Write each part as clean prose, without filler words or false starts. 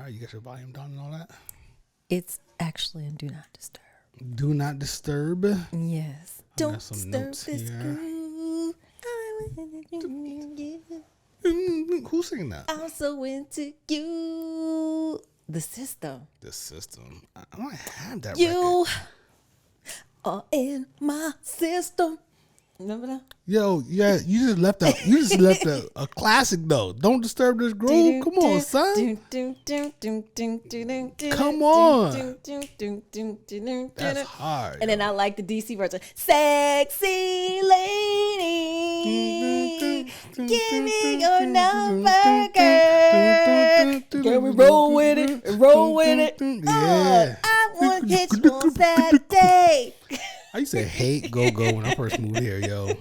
All right, you got your volume down and all that? It's actually in Do Not Disturb. Do not disturb. Yes. I Don't got some disturb notes this here. groove. Who's singing that? I'm so into you. The System. The System. I don't have that You record. are in my system. Remember that? Yo, yeah, you just left a classic though. Don't disturb this groove. Come on, son. Come on. That's hard. And then I like the DC version. Sexy lady, give me your number, girl. Can we roll with it? Roll with it. Yeah. I want to catch you on Saturday. I used to hate go-go when I first moved here, yo.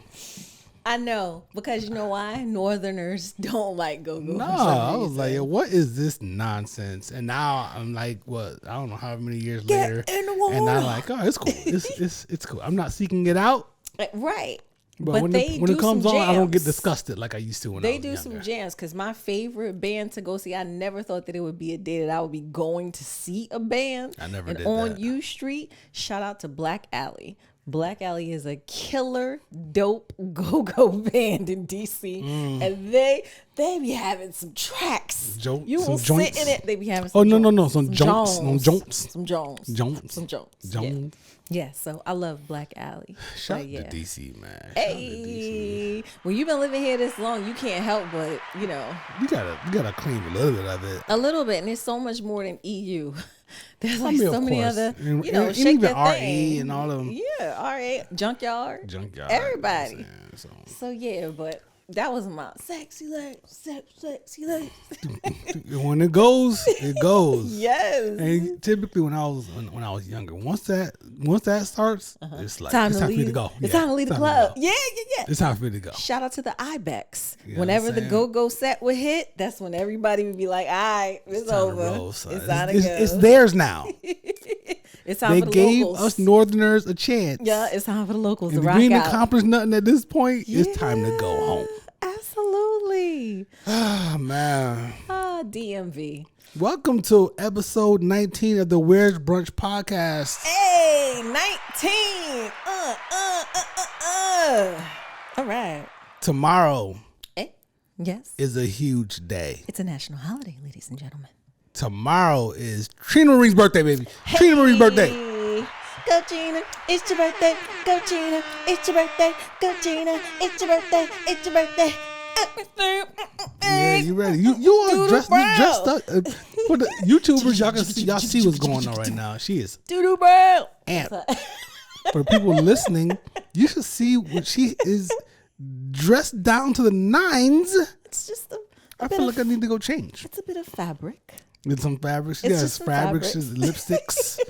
I know, because you know why? Northerners don't like go-go. No, I was like, yo, what is this nonsense? And now I'm like, what? I don't know how many years later. In the water. And I'm like, oh, it's cool. It's cool. I'm not seeking it out. Right. But when it comes on, I don't get disgusted like I used to when I was younger. They do some jams, because my favorite band to go see, I never thought that it would be a day that I would be going to see a band. I never did that. On U Street, shout out to Black Alley. Black Alley is a killer, dope go-go band in DC. And they be having some tracks. You will sit in it. They be having some Some Jones. Yeah, so I love Black Alley. Shout out to DC, man. Hey, when you've been living here this long, you can't help but, you gotta claim a little bit of it. A little bit, and it's so much more than EU. There's like so many other, and shake even that RA thing. and all of them. Yeah, RA, Junkyard, everybody. So yeah, but that was my sexy lady. When it goes, it goes. Yes. And typically when I was younger, once that starts, it's like time it's to time for me to go. It's time to leave the club. Yeah. It's time for me to go. Shout out to the Ibex. You know Whenever the go-go set would hit, that's when everybody would be like, all right, it's over. It's time to go. It's theirs now. It's time for the gave locals. us Northerners a chance. Yeah, it's time for the locals to if rock we ain't out. accomplished nothing at this point, it's time to go home. Absolutely. Ah, man. DMV. Welcome to episode 19 of the Where's Brunch podcast. Hey, 19. All right. Tomorrow yes, is a huge day. It's a national holiday, ladies and gentlemen. Tomorrow is Trina Marie's birthday, baby. Hey. Trina Marie's birthday. Go Trina, it's your birthday. Go Trina, it's your birthday. Go Trina, it's your birthday. It's your birthday. Yeah, you ready? You are dressed up. For the YouTubers, y'all see what's going on right now. She is Doodoo Brown. Amped. For people listening, you should see what she is dressed down to the nines. It's just I feel like I need to go change. It's a bit of fabric. With some fabrics. Yes, fabrics, lipsticks.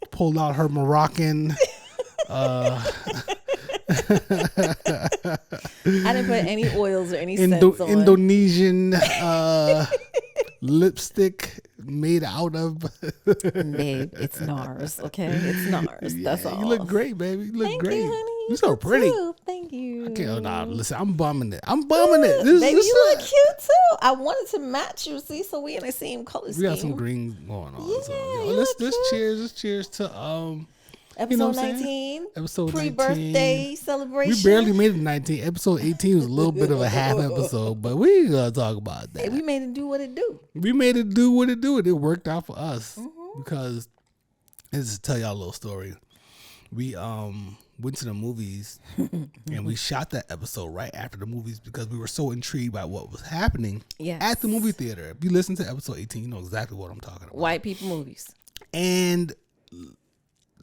Pulled out her Moroccan. I didn't put any oils or any scents on. Indonesian lipstick made out of. Babe, it's NARS, okay? It's NARS. Yeah, that's all. You look great, baby. You look Thank great. You, honey. You're so pretty. Too. Thank you. I can't. Nah, listen, I'm bumming it. Baby, you look cute too. I wanted to match you, see, so we in the same color scheme. We got some green going on. Yeah, so, let's cheers to episode 19. Episode pre-birthday celebration. We barely made it 19. Episode 18 was a little bit of a half episode, but we ain't gonna talk about that. Hey, we made it do what it do. We made it do what it do, and it worked out for us because let's just tell y'all a little story. We went to the movies and we shot that episode right after the movies because we were so intrigued by what was happening at the movie theater. If you listen to episode 18, you know exactly what I'm talking about. White people movies. And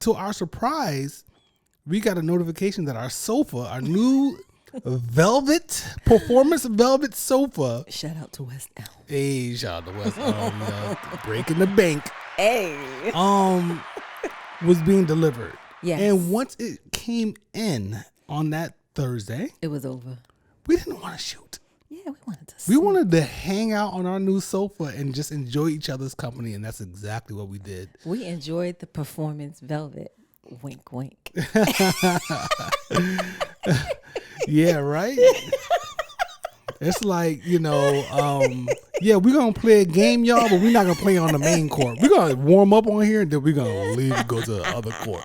to our surprise, we got a notification that our sofa, our new performance velvet sofa. Shout out to West Elm. Hey, shout out to West Elm. Breaking the bank. Hey. Was being delivered. Yes. And once it came in on that Thursday, it was over. We didn't want to shoot. Yeah, we wanted to We wanted to hang out on our new sofa and just enjoy each other's company, and that's exactly what we did. We enjoyed the performance velvet. Wink, wink. Yeah, right? It's like, yeah, we're going to play a game, y'all, but we're not going to play on the main court. We're going to warm up on here, and then we're going to leave and go to the other court.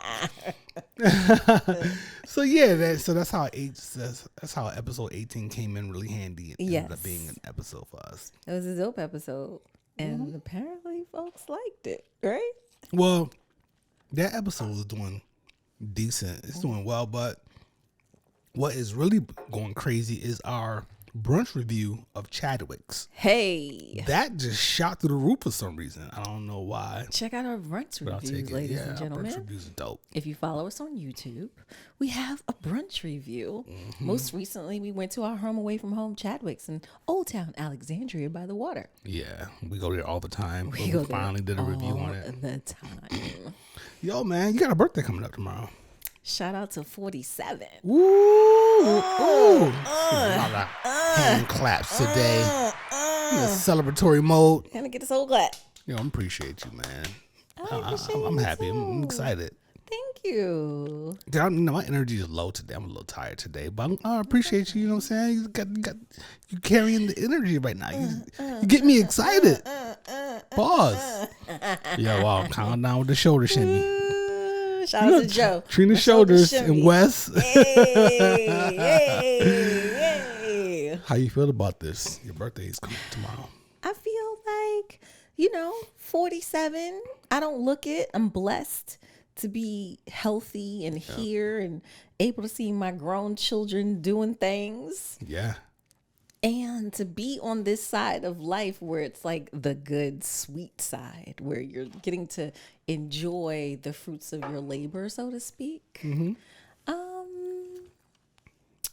So yeah, that's how episode 18 came in really handy. It ended up being an episode for us. It was a dope episode, and apparently folks liked it, right? Well, that episode is doing decent. It's doing well, but what is really going crazy is our brunch review of Chadwick's. Hey, that just shot through the roof for some reason. I don't know why. Check out our brunch reviews, ladies and gentlemen. Our brunch reviews are dope. If you follow us on YouTube, we have a brunch review. Most recently, we went to our home away from home, Chadwick's in Old Town Alexandria by the water. Yeah, we go there all the time. We finally did a review on it. All the time. Yo, man, you got a birthday coming up tomorrow. Shout out to 47. Ooh. Hand claps today. In a celebratory mode. Gonna get this whole clap. Yo, I appreciate you, man. I'm happy. I'm excited. Thank you. My energy is low today. I'm a little tired today, but I appreciate you. You know what I'm saying? You carrying the energy right now. You get me excited. Pause. Yo, wow. Calm down with the shoulder shimmy. Shout out to Joe. Trina's shoulders and Wes. Hey. How you feel about this? Your birthday is coming tomorrow. I feel like, 47. I don't look it. I'm blessed to be healthy and here and able to see my grown children doing things. Yeah. And to be on this side of life where it's like the good, sweet side, where you're getting to enjoy the fruits of your labor, so to speak.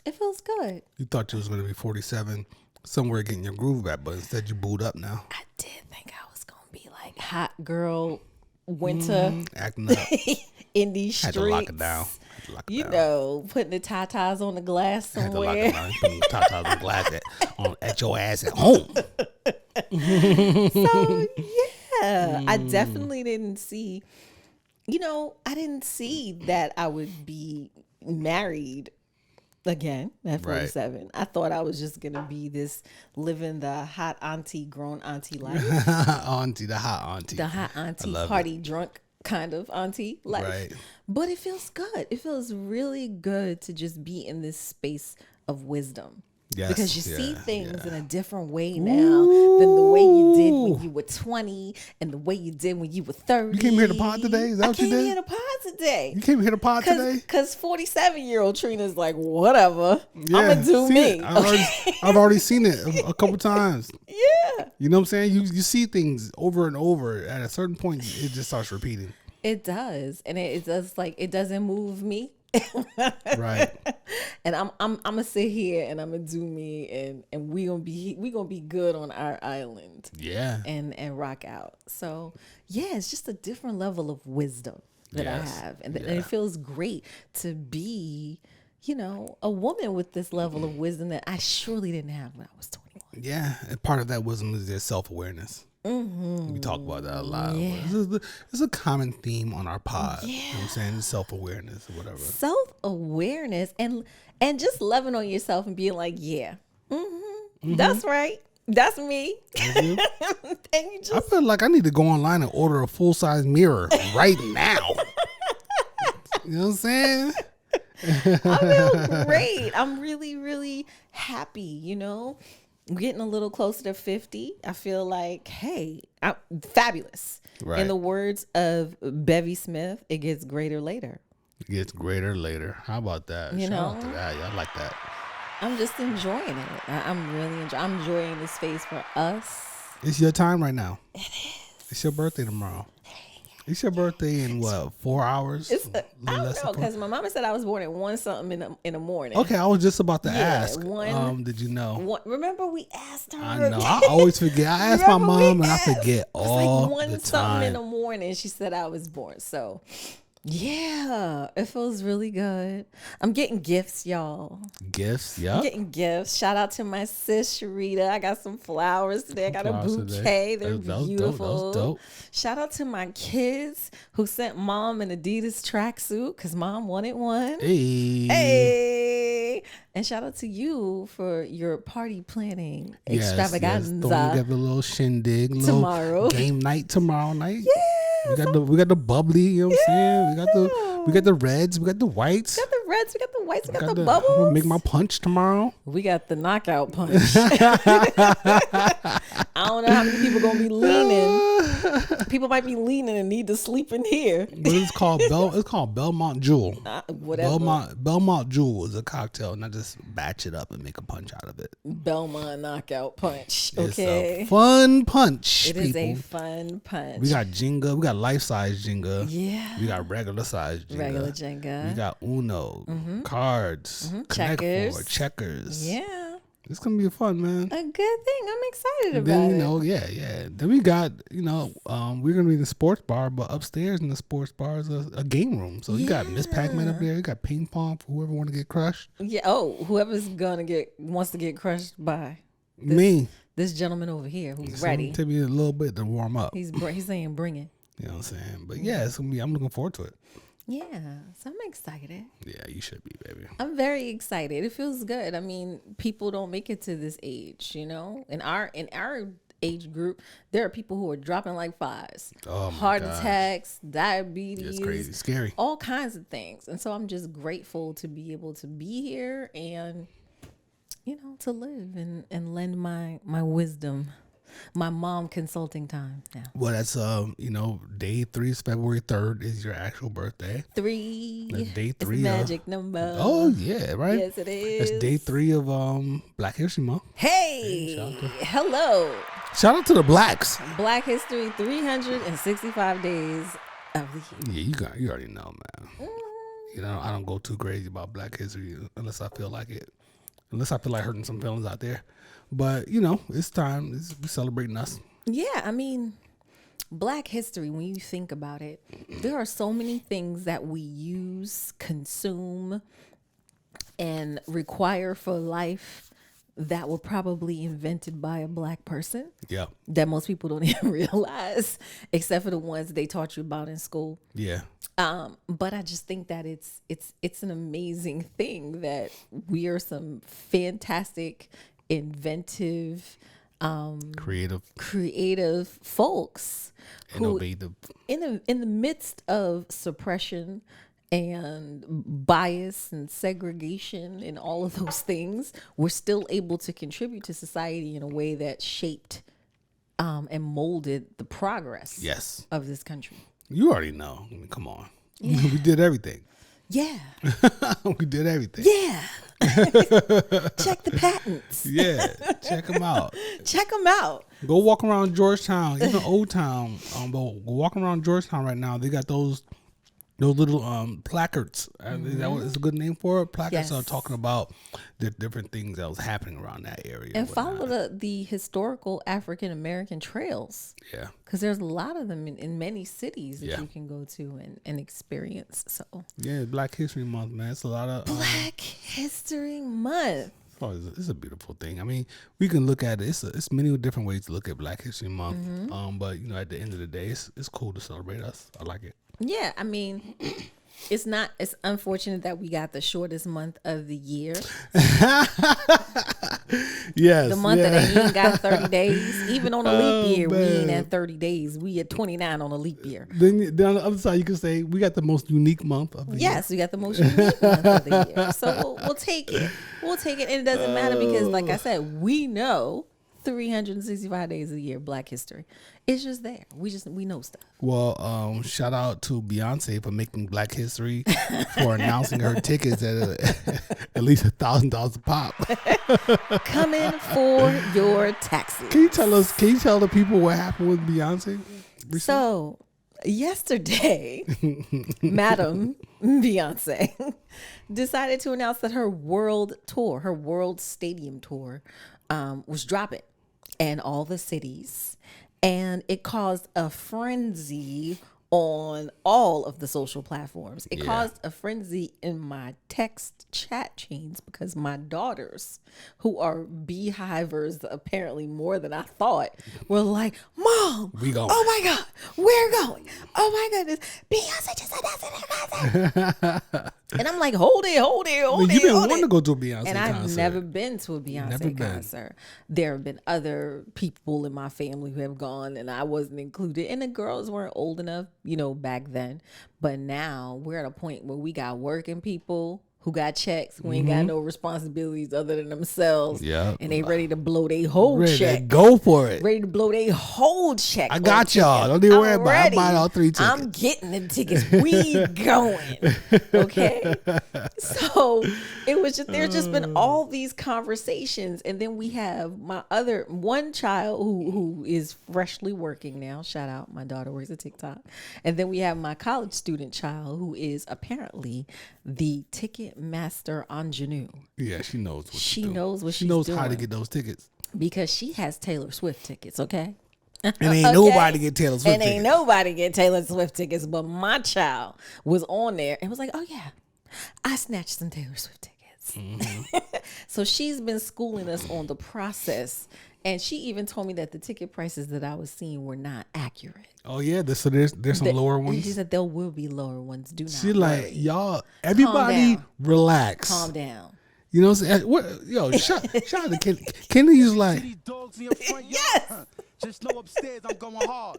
It feels good. You thought you was going to be 47, somewhere getting your groove back, but instead you booed up now. I did think I was going to be like hot girl winter. Acting up. In these streets. Had to lock it down. Putting the tatas on the glass somewhere. Had to lock it down. Putting the tatas on the glass at your ass at home. So, yeah. I definitely didn't see, I didn't see that I would be married again at 47. Right. I thought I was just going to be living the hot auntie, grown auntie life. The hot auntie. The hot auntie, party drunk kind of auntie life. Right. But it feels good. It feels really good to just be in this space of wisdom. Yes, because you see things in a different way now than the way you did when you were 20 and the way you did when you were 30. You came here to pod today? Is that what you did? I came here to pod today. You came here to pod today? Because 47-year-old Trina's like, whatever. I'm going to do me. I've already seen it a couple times. Yeah. You know what I'm saying? You see things over and over. At a certain point, it just starts repeating. It does. And it does, it doesn't move me. Right. And I'm gonna sit here and I'm gonna do me and we gonna be good on our island. Yeah. And rock out. So yeah, it's just a different level of wisdom that I have, and it feels great to be, a woman with this level of wisdom that I surely didn't have when I was 21. Yeah, and part of that wisdom is their self-awareness. We talk about that a lot. Yeah. It's a common theme on our pod. Yeah. You know what I'm saying? Self-awareness or whatever. Self-awareness and just loving on yourself and being like, that's right. That's me. And I feel like I need to go online and order a full-size mirror right now. You know what I'm saying? I feel great. I'm really, really happy, I'm getting a little closer to 50. I feel like, hey, I'm fabulous. Right. In the words of Bevy Smith, it gets greater later. It gets greater later. How about that? Shout out to that. Yeah, I like that. I'm just enjoying it. I'm really enjoying this space for us. It's your time right now. It is. It's your birthday tomorrow. It's your birthday in what, 4 hours? I don't know, because my mama said I was born at 1 something in the morning. Okay, I was just about to ask. Did you know? Remember we asked her? I know. I always forget. I ask my mom and I forget all the time. 1 something in the morning. She said I was born. So Yeah, it feels really good. I'm getting gifts, y'all. Gifts, yeah. I'm getting gifts. Shout out to my sis Sharita. I got some flowers today. I got a bouquet. They're beautiful. That was dope. Shout out to my kids who sent mom an Adidas tracksuit because mom wanted one. Hey. And shout out to you for your party planning extravaganza. We got the little shindig tomorrow. Game night tomorrow night. Yeah. We got the bubbly, you know what I'm saying? We got the reds, we got the whites. We got the reds, we got the whites, we got the bubbles. I'm gonna make my punch tomorrow. We got the knockout punch. I don't know how many people gonna be leaning. People might be leaning and need to sleep in here. But it's called Belmont Jewel. Whatever. Belmont Jewel is a cocktail, and I just batch it up and make a punch out of it. Belmont knockout punch. Okay. It's a fun punch. It is a fun punch. We got Jenga. We got life-size Jenga. Yeah. We got regular-size Jenga. Regular Jenga. We got Uno, cards, checkers. Yeah. It's gonna be fun, man. A good thing. I'm excited about it. Yeah. Then we got, we're gonna be in the sports bar, but upstairs in the sports bar is a game room. So you got Miss Pac-Man up there. You got ping pong for whoever want to get crushed. Yeah. Oh, whoever's wants to get crushed by me. This gentleman over here who's ready. Take me a little bit to warm up. He's saying bring it. You know what I'm saying? But yeah, it's gonna be. I'm looking forward to it. Yeah, so I'm excited. Yeah, you should be, baby. I'm very excited. It feels good. I mean, people don't make it to this age, In our age group, there are people who are dropping like flies. Oh my Heart attacks, diabetes. It's crazy, scary. All kinds of things. And so I'm just grateful to be able to be here and, to live and lend my wisdom. My mom consulting time now. Well, that's day 3 is February 3rd is your actual birthday. 3. That's day 3. It's a magic number. Oh yeah, right. Yes, it is. That's day 3 of Black History Month. Hey, hello. Shout out to the blacks. Black History, 365 days of the year. Yeah, you already know, man. I don't go too crazy about Black History unless I feel like it. Unless I feel like hurting some feelings out there. But, it's time. We're celebrating us. Yeah, I mean, Black history, when you think about it, there are so many things that we use, consume, and require for life that were probably invented by a Black person. Yeah. That most people don't even realize, except for the ones they taught you about in school. Yeah. But I just think that it's an amazing thing that we are some fantastic, inventive, creative folks innovative who in the midst of suppression and bias and segregation and all of those things, we're still able to contribute to society in a way that shaped and molded the progress of this country. You already know. I mean, come on. Yeah. We did everything. Yeah. We did everything. Yeah. Check the patents. Yeah. Check them out. Check them out. Go walk around Georgetown, even Old Town. But go walk around Georgetown right now. They got those little placards. Is that what is a good name for it? Placards are talking about the different things that was happening around that area. And follow the historical African American trails. Yeah. Because there's a lot of them in many cities that you can go to and experience. So yeah, Black History Month, man. It's a lot of Black History Month. Oh, it's a beautiful thing. I mean, we can look at it. It's many different ways to look at Black History Month. But at the end of the day, it's cool to celebrate us. I like it. Yeah, I mean, it's unfortunate that we got the shortest month of the year. Yes. The month that ain't got 30 days. Even on a leap year, we ain't at 30 days. We at 29 on a leap year. Then on the other side, you can say we got the most unique month of the year. Yes, we got the most unique month of the year. So we'll take it. We'll take it. And it doesn't matter because, like I said, we know 365 days a year, Black history. It's just there. We know stuff. Well, shout out to Beyonce for making Black history, for announcing her tickets at least $1,000 a pop. Coming for your taxes. Can you tell the people what happened with Beyonce recently? So yesterday, Madam Beyonce decided to announce that her world stadium tour, was dropping in all the cities. And it caused a frenzy on all of the social platforms. It caused a frenzy in my text chat chains because my daughters, who are beehivers apparently more than I thought, were like, Mom, we going. Oh my God, we're going. Oh my goodness, Beyonce just announced her concert. And I'm like, hold it. You've been wanting to go to a Beyonce concert. And I've never been to a Beyonce concert. There have been other people in my family who have gone, and I wasn't included. And the girls weren't old enough, back then. But now we're at a point where we got working people who got checks, who ain't got no responsibilities other than themselves. Yeah. And they ready to blow their whole check. Go for it. Ready to blow their whole check. I got y'all. Don't even worry about it. I'm buying all 3 tickets. I'm getting the tickets. We going. Okay. So it was just, there's just been all these conversations. And then we have my other one child who is freshly working now. Shout out. My daughter works at TikTok. And then we have my college student child who is apparently the ticket master ingenue. Yeah, she knows what she knows what she she's knows doing. how to get those tickets. Because she has Taylor Swift tickets, okay? And ain't nobody get Taylor Swift tickets. And ain't nobody get Taylor Swift tickets, but my child was on there and was like, oh yeah, I snatched some Taylor Swift tickets. Mm-hmm. So she's been schooling us on the process. And she even told me that the ticket prices that I was seeing were not accurate. Oh yeah, so there's some lower ones. She said there will be lower ones. Do not. She worry. like, y'all, everybody relax. Calm down. You know what I'm saying? What, yo, shout out to Kenny. Kenny's like, yes. Just know upstairs I'm going hard.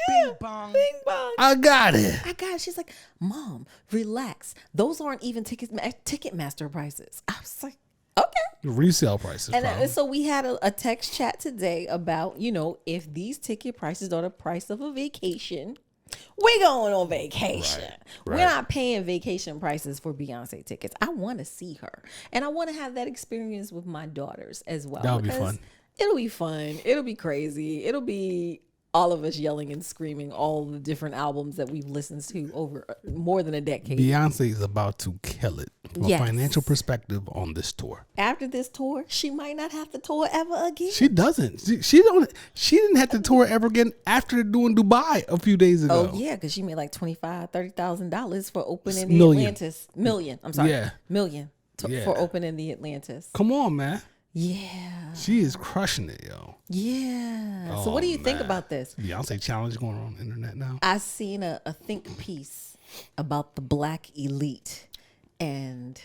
Bing bong. Bing bong. I got it. She's like, Mom, relax. Those aren't even Ticketmaster prices. I was like, okay. Resale prices. And so we had a text chat today about, if these ticket prices are the price of a vacation, we're going on vacation. Right. We're not paying vacation prices for Beyonce tickets. I want to see her. And I want to have that experience with my daughters as well. That'll be fun. It'll be fun. It'll be crazy. It'll be all of us yelling and screaming all the different albums that we've listened to over more than a decade. Beyonce is about to kill it from a financial perspective on this tour. After this tour, she might not have to tour ever again. She doesn't. She didn't have to tour ever again after doing Dubai a few days ago. Oh yeah, because she made like $25,000-$30,000 for opening the Atlantis. Million. I'm sorry. Yeah. Million for opening the Atlantis. Come on, man. Yeah. She is crushing it, yo. Yeah. So what do you think about this? Beyonce challenge going on the internet now. I seen a think piece about the Black elite and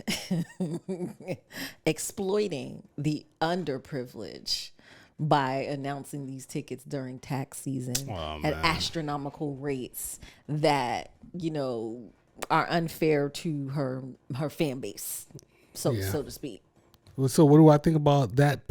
exploiting the underprivileged by announcing these tickets during tax season at astronomical rates that, are unfair to her fan base, so to speak. So what do I think about that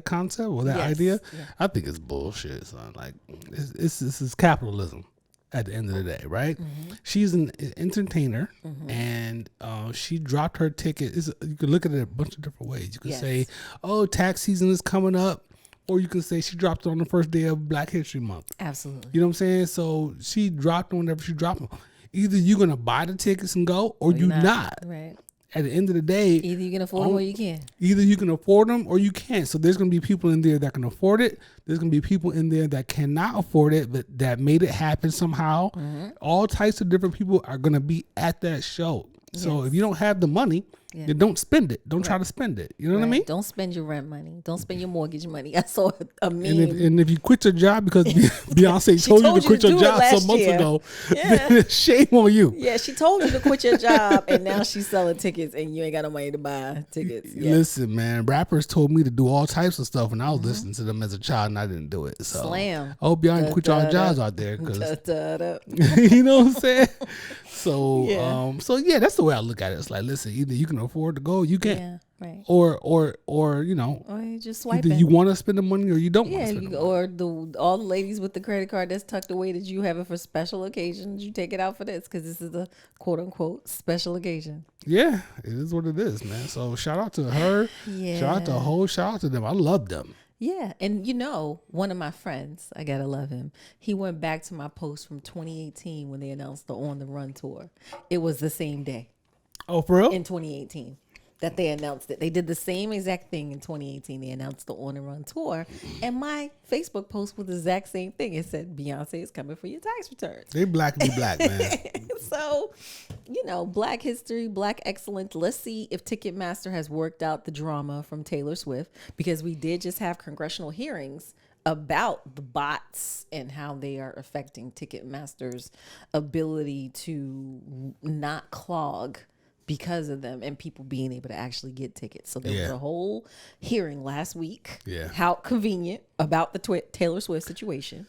concept or that idea? Yeah. I think it's bullshit, son. Like this is capitalism at the end of the day, right? Mm-hmm. She's an entertainer, and she dropped her ticket. You can look at it a bunch of different ways. You can say, "Oh, tax season is coming up," or you can say she dropped it on the first day of Black History Month. Absolutely. You know what I'm saying? So she dropped it whenever she dropped them. Either you're gonna buy the tickets and go, or you're not. Right. At the end of the day, either you can afford them or you can't. Either you can afford them or you can't. So there's going to be people in there that can afford it. There's going to be people in there that cannot afford it, but that made it happen somehow. Mm-hmm. All types of different people are going to be at that show. So if you don't have the money, then don't spend it. Don't try to spend it. You know what I mean? Don't spend your rent money. Don't spend your mortgage money. I saw a meme. And if you quit your job because Beyonce told you to quit your job some months ago, then shame on you. Yeah, she told you to quit your job, and now she's selling tickets, and you ain't got no money to buy tickets. Listen, man, rappers told me to do all types of stuff, and I was listening to them as a child, and I didn't do it. So Slam. I hope y'all didn't quit y'all jobs out there, because you know what I'm saying. So that's the way I look at it. It's like, listen, either you can afford to go, you can't, or you just swipe either it. you want to spend the money or you don't want to spend the money. Or all the ladies with the credit card that's tucked away that you have it for special occasions, you take it out for this because this is a quote unquote special occasion. Yeah, it is what it is, man. So shout out to her. Shout out to them. I love them. Yeah. And one of my friends, I gotta love him. He went back to my post from 2018 when they announced the On the Run tour. It was the same day. Oh, for real? In 2018. that they announced it. They did the same exact thing in 2018. They announced the On and Run tour, and my Facebook post was the exact same thing. It said Beyonce is coming for your tax returns. They black be black, man. So, Black history, Black excellence. Let's see if Ticketmaster has worked out the drama from Taylor Swift, because we did just have congressional hearings about the bots and how they are affecting Ticketmaster's ability to not clog because of them and people being able to actually get tickets. So there was a whole hearing last week. Yeah. How convenient about the Taylor Swift situation.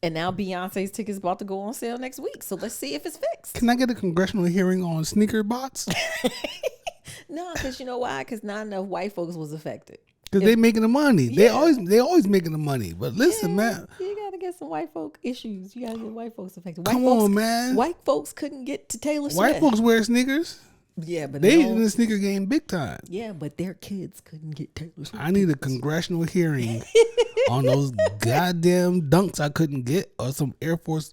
And now Beyonce's ticket's about to go on sale next week. So let's see if it's fixed. Can I get a congressional hearing on sneaker bots? No, because you know why? Because not enough white folks was affected. Because they making the money. Yeah. They always making the money. But listen, man. You got to get some white folk issues. You got to get white folks affected. Come on, man. White folks couldn't get to Taylor Swift. White folks wear sneakers. Yeah, but they in the sneaker game big time. Yeah, but their kids couldn't get Taylor Swift. I need a congressional hearing on those goddamn dunks I couldn't get, or some not Air Force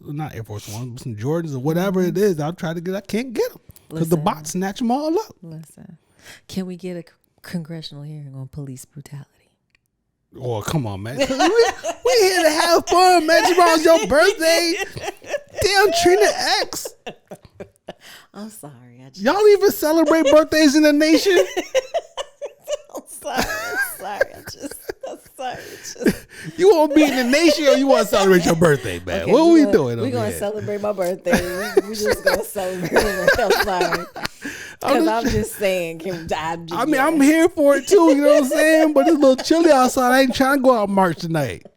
One, some Jordans or whatever it is. I'll try to get. I can't get them because the bots snatch them all up. Listen, can we get a congressional hearing on police brutality? Oh, come on, man. We here to have fun, man. Tomorrow's your birthday. Damn, Trina X. I'm sorry. Y'all even celebrate birthdays in the nation? I'm sorry. I'm sorry. You want to be in the nation or you want to celebrate your birthday, man? Okay, what are we doing? We're going to celebrate my birthday. We're just going to celebrate it. I'm sorry. Because I'm just saying. I'm here for it too, you know what I'm saying? But it's a little chilly outside. I ain't trying to go out and march tonight.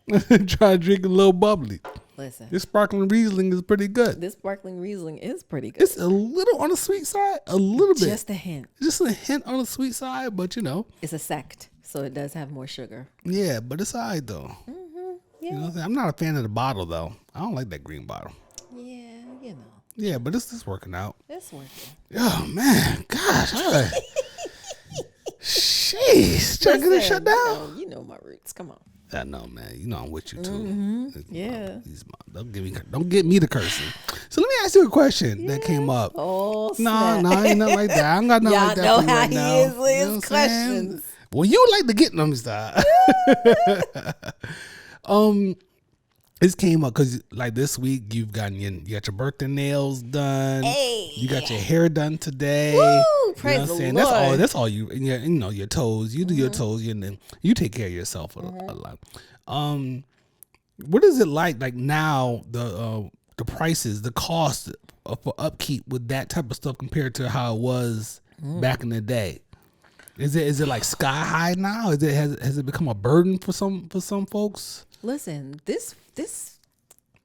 Trying to drink a little bubbly. Listen. This sparkling Riesling is pretty good. It's pretty good. It's a little on the sweet side. A little bit. Just a hint. Just a hint on the sweet side, but It's a sect, so it does have more sugar. Yeah, but it's all right, though. Mm-hmm. Yeah. You know what I'm saying? I'm not a fan of the bottle, though. I don't like that green bottle. Yeah, Yeah, but it's working out. It's working. Oh, man. Gosh. Jeez. Trying to get it shut down. You know my roots. Come on. I know, man. You know I'm with you too. Mm-hmm. Yeah. Don't get me to cursing. So let me ask you a question that came up. Oh, no, ain't nothing like that. I don't got nothing like that. Y'all know how right he now. is with his questions. Well, you like to get them stuff. This came up because like this week you got your birthday nails done. Hey, you got your hair done today. Woo, praise the Lord. That's all you. Your toes. You do your toes. And then you take care of yourself a lot. What is it like now? The prices, the cost for upkeep with that type of stuff compared to how it was back in the day. Is it like sky high now? Has it become a burden for some folks? Listen, this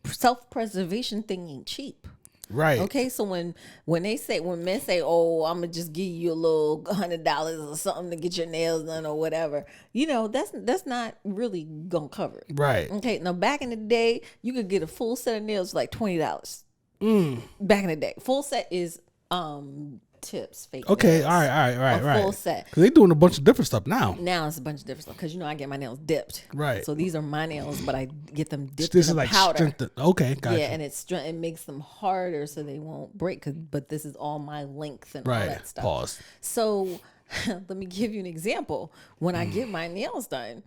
self-preservation thing ain't cheap. Right. Okay, so when men say, "Oh, I'm gonna just give you a little $100 or something to get your nails done or whatever," that's not really gonna cover it. Right. Okay. Now, back in the day, you could get a full set of nails for like $20. Back in the day, full set is tips, fake. Okay, nails. all right. Full set. Because they're doing a bunch of different stuff now. Now it's a bunch of different stuff because I get my nails dipped. Right. So these are my nails, but I get them dipped this in is like powder. Okay, gotcha. Yeah, and it makes them harder so they won't break. But this is all my length and all that stuff. Pause. So let me give you an example. When I get my nails done,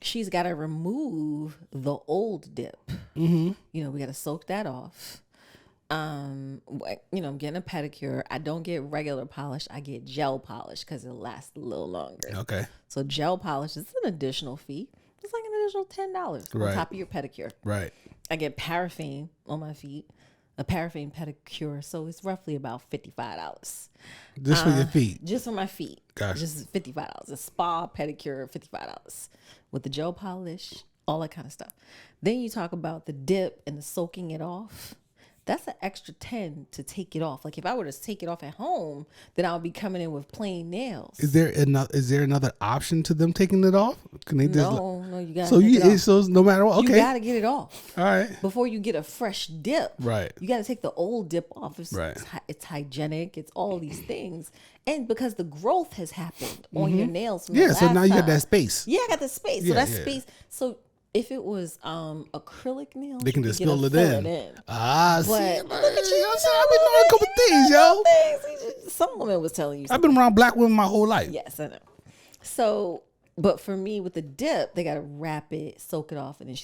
she's got to remove the old dip. Mm-hmm. We got to soak that off. I'm getting a pedicure. I don't get regular polish. I get gel polish because it lasts a little longer. Okay. So gel polish is an additional fee. It's like an additional $10 on top of your pedicure. Right. I get paraffin on my feet, a paraffin pedicure. So it's roughly about $55. Just for your feet? Just for my feet. Gotcha. Just $55. A spa pedicure, $55. With the gel polish, all that kind of stuff. Then you talk about the dip and the soaking it off. That's an extra $10 to take it off. Like if I were to take it off at home, then I would be coming in with plain nails. Is there another option to them taking it off? Can they just No, you gotta. So no matter what, okay. You gotta get it off. All right. Before you get a fresh dip. Right. You gotta take the old dip off. Right. It's hygienic. It's all these things, and because the growth has happened on your nails. From So now you got that space. Yeah, I got the space. So space. So. If it was acrylic nails, they can just fill it in. But See, look at you. I've been doing a couple things, yo. some woman was telling you I've been around black women my whole life. Yes, I know. So, but for me with the dip, they gotta wrap it, soak it off, and then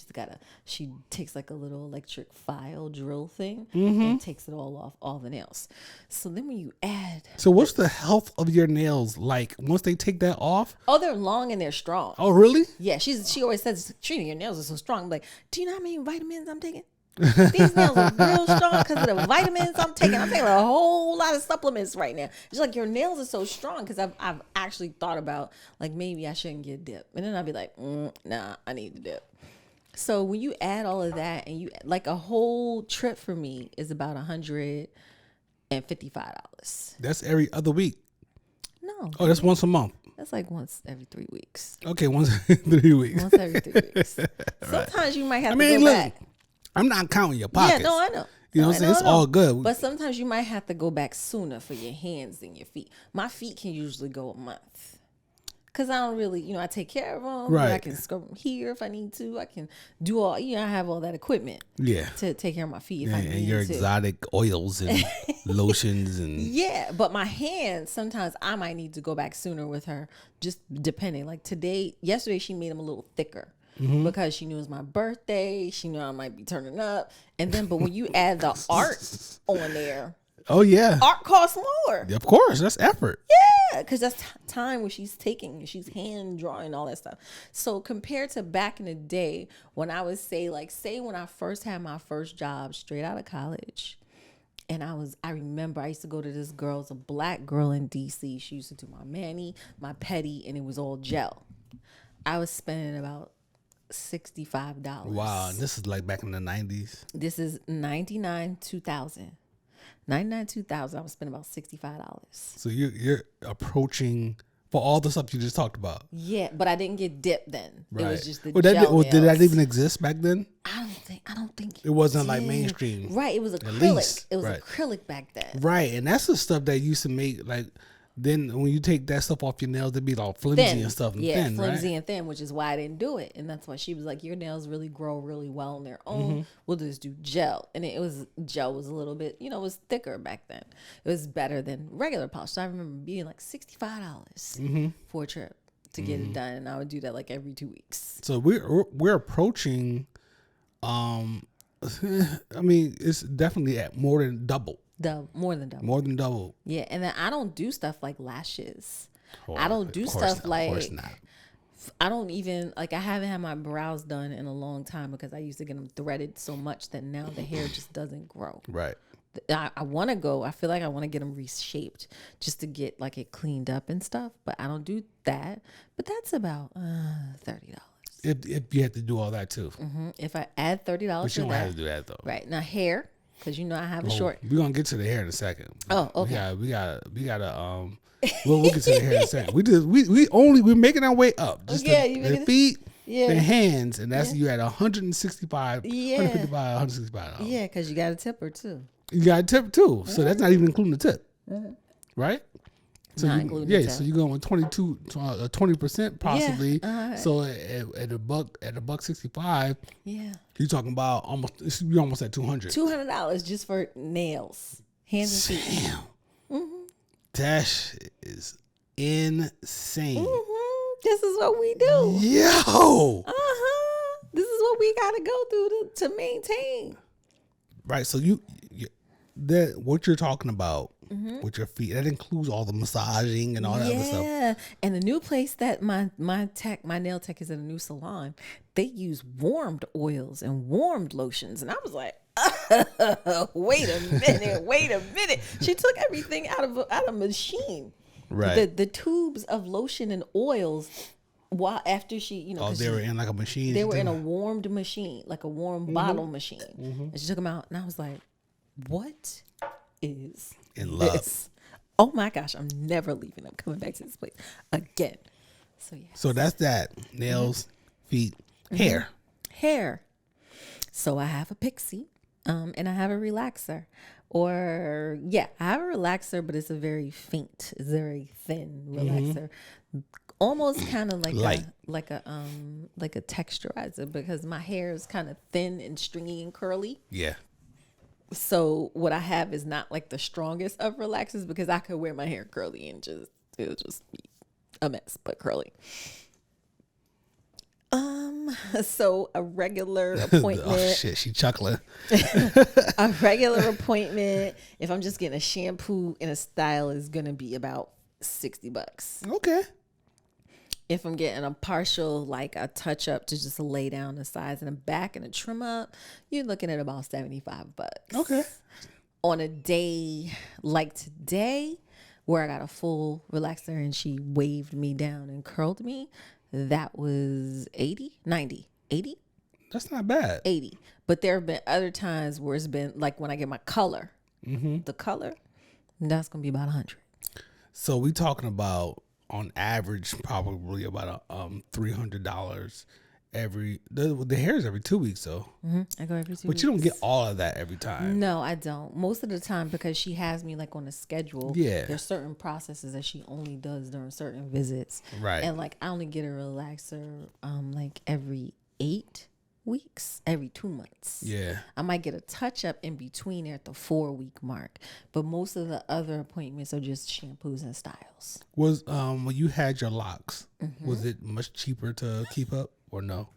she takes like a little electric file drill thing and takes it all off all the nails. So then when you add, so what's the health of your nails like once they take that off? oh, they're long and they're strong. Oh, really? Yeah, she always says, Trina, your nails are so strong. I'm like, do you know how many vitamins I'm taking? These nails are real strong because of the vitamins I'm taking. I'm taking a whole lot of supplements right now. It's like your nails are so strong because I've actually thought about like maybe I shouldn't get dip, and then I'll be like, nah, I need to dip. So when you add all of that, and you like a whole trip for me is about $155. That's every other week. No. Oh, that's once a month. That's like once every 3 weeks. Okay, once every 3 weeks. Once every 3 weeks. Sometimes you might have to go back. I'm not counting your pockets. Yeah, no, I know. You know what I'm saying? It's all good. But sometimes you might have to go back sooner for your hands and your feet. My feet can usually go a month. Because I don't really, I take care of them. Right. I can scrub them here if I need to. I can do all, I have all that equipment. Yeah. To take care of my feet if I need and your to. exotic oils and lotions and. Yeah, but my hands, sometimes I might need to go back sooner with her, just depending. Like yesterday she made them a little thicker. Because she knew it was my birthday. She knew I might be turning up. And then, but when you add the art on there. Oh, yeah. Art costs more. Of course. That's effort. Yeah. Because that's time where she's she's hand drawing all that stuff. So compared to back in the day when I would say when I first had my first job straight out of college. And I remember I used to go to this girl, it's a black girl in DC. She used to do my mani, my pedi, and it was all gel. I was spending about $65. Wow, and this is like back in the 90s. This is 99, 2000. 99, 2000, I was spending about $65. So you're approaching for all the stuff you just talked about. Yeah, but I didn't get dip then. Right. It was just the Did that even exist back then? I don't think it wasn't like mainstream. Right, it was acrylic. It was acrylic back then. Right, and that's the stuff that used to make like. Then when you take that stuff off your nails, they'd be all flimsy and stuff. And thin, flimsy right? and thin, which is why I didn't do it. And that's why she was like, your nails really grow really well on their own. We'll just do gel. And gel was a little bit, it was thicker back then. It was better than regular polish. So I remember being like $65 for a trip to get it done. And I would do that like every 2 weeks. So we're approaching, I mean, it's definitely at more than double. More than double. More than double. Yeah, and then I don't do stuff like lashes. I don't do stuff like. Of course not. I don't even I haven't had my brows done in a long time because I used to get them threaded so much that now the hair just doesn't grow. Right. I want to go. I feel like I want to get them reshaped just to get it cleaned up and stuff. But I don't do that. But that's about $30. If you have to do all that too. If I add $30, but you don't have to do that though. Right now, hair. Because I have a short. We're gonna get to the hair in a second. Oh, okay. We gotta we'll get to the hair in a second. We're making our way up. Just the feet, the hands, and that's you at $165, $155, $165. Yeah, because you got a tipper too. You got a tip too. So that's not even including the tip. Right? So not including the tip. So you're going with 20% possibly. Yeah, so at a $165, you're talking about you're almost at $200. $200 just for nails, hands and feet. Damn. That is insane. This is what we do. Yo. This is what we gotta go through to maintain. Right. So what you're talking about with your feet, that includes all the massaging and all that other stuff. Yeah. And the new place that my nail tech is in a new salon, they use warmed oils and warmed lotions. And I was like, wait a minute. She took everything out of a machine. Right. The tubes of lotion and oils. After she, they were in like a machine. They were in a warmed machine, like a warm bottle machine. And she took them out, and I was like, "What is in love? This? Oh my gosh, I'm never leaving. I'm coming back to this place again." So yeah. So that's that. Nails, feet, hair. So I have a pixie, and I have a relaxer. I have a relaxer, but it's a very faint, it's a very thin relaxer. Almost kind of like a texturizer because my hair is kind of thin and stringy and curly. Yeah. So what I have is not like the strongest of relaxers because I could wear my hair curly and it'll just be a mess, but curly. So a regular appointment. Oh shit, she chuckling. A regular appointment, if I'm just getting a shampoo and a style, is gonna be about $60. Okay. If I'm getting a partial, like a touch up to just lay down the sides and the back and a trim up, you're looking at about $75. Okay. On a day like today, where I got a full relaxer and she waved me down and curled me, that was 80, 90, 80. That's not bad. 80. But there have been other times where it's been like when I get my color, the color, that's going to be about 100. So we talking about on average probably about $300 the hair is every 2 weeks though. I go every 2 weeks. But you don't get all of that every time. No, I don't. Most of the time because she has me like on a schedule. Yeah. There's certain processes that she only does during certain visits. Right. And like I only get a relaxer like every 8 weeks, every 2 months. Yeah. I might get a touch up in between there at the 4-week mark. But most of the other appointments are just shampoos and styles. Was when you had your locks, was it much cheaper to keep up or no?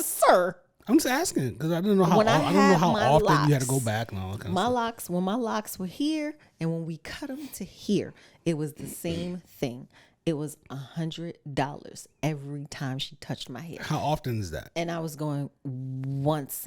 Sir. I'm just asking because I don't know how When I I don't know had how my often you had to go locks, back and all that kind My of stuff. locks, when my locks were here and when we cut them to here, it was the same thing. It was $100 every time she touched my hair. How often is that? And I was going once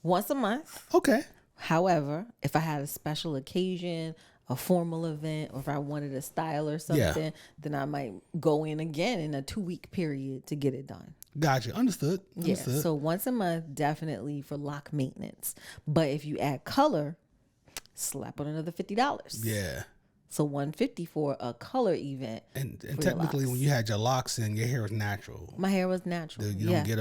a month. Okay. However, if I had a special occasion, a formal event, or if I wanted a style or something, then I might go in again in a 2-week period to get it done. Gotcha. Understood. Yeah, so once a month, definitely for lock maintenance. But if you add color, slap on another $50. Yeah. So $150 for a color event. And for your technically, locks. when you had your locks in, your hair was natural. My hair was natural. You don't get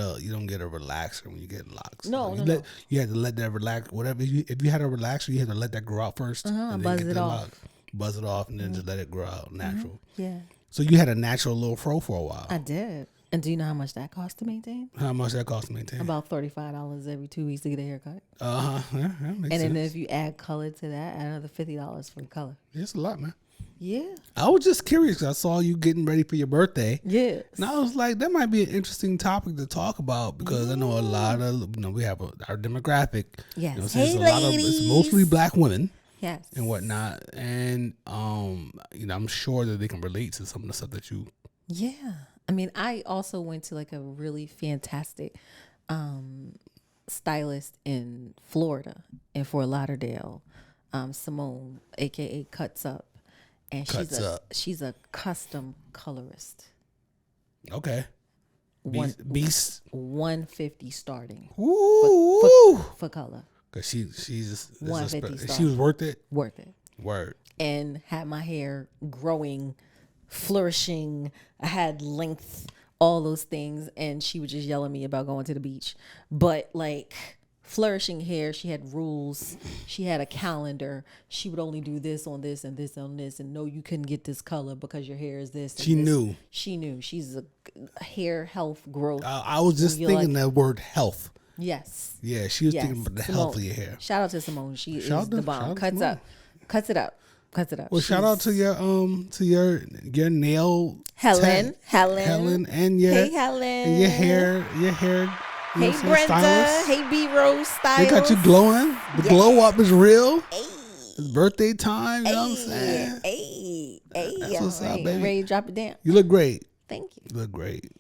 a relaxer when you get locks. No, you no. You had to let that relax. Whatever. If you had a relaxer, you had to let that grow out first. And then buzz get it the off. locks. Buzz it off, and then just let it grow out natural. Yeah, So you had a natural little fro for a while. I did. And do you know how much that costs to maintain? How much that cost to maintain? About $35 every 2 weeks to get a haircut. Yeah, that makes And sense. then if you add color to that, add another $50 for the color. It's a lot, man. Yeah. I was just curious because I saw you getting ready for your birthday. Yes. And I was like, that might be an interesting topic to talk about because I know a lot of, we have our demographic. Yes. So it's a lot of, it's mostly black women. Yes. And whatnot. And, I'm sure that they can relate to some of the stuff that you. Yeah. I mean, I also went to like a really fantastic stylist in Florida, in Fort Lauderdale, Simone, aka Cuts Up, and she's a custom colorist. Okay. Beast. $150 starting. Ooh. For color. Cause she's $150 she was worth it. Worth it. Word. And had my hair growing, flourishing. I had length, all those things. And she would just yell at me about going to the beach. But like flourishing hair, she had rules. She had a calendar. She would only do this on this and this on this. And no, you couldn't get this color because your hair is this. And She this. knew. She knew. She's a hair health growth. I was just thinking that word health. Yes. Yeah, she was thinking about the health of your hair. Shout out to Simone. She Shout is the bomb. Cuts it up. Well, shout out to your nail Helen, and your hey Helen, and your hair. Hey Brenda, stylist. hey B Rose Styles. They got you glowing. The glow up is real. It's birthday time. You know what I'm saying? Hey, That's what's up, baby. Ready to drop it down? You look great. Thank you. You look great.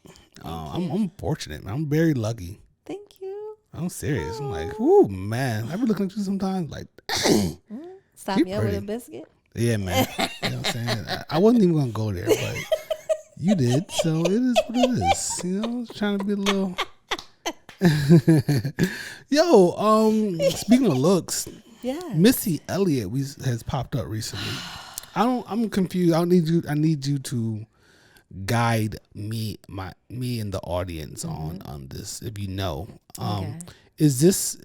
I'm fortunate, man. I'm very lucky. Thank you. I'm serious. I'm like, ooh, man. I be looking at you sometimes like, dang. Stop me up with a biscuit. Yeah, man. You know what I'm saying? I wasn't even going to go there, but you did. So it is what it is. You know, I was trying to be a little. Yo, speaking of looks, Yeah. Missy Elliott has popped up recently. I'm confused. I need you to guide me and the audience on this, if you know. Okay. Is this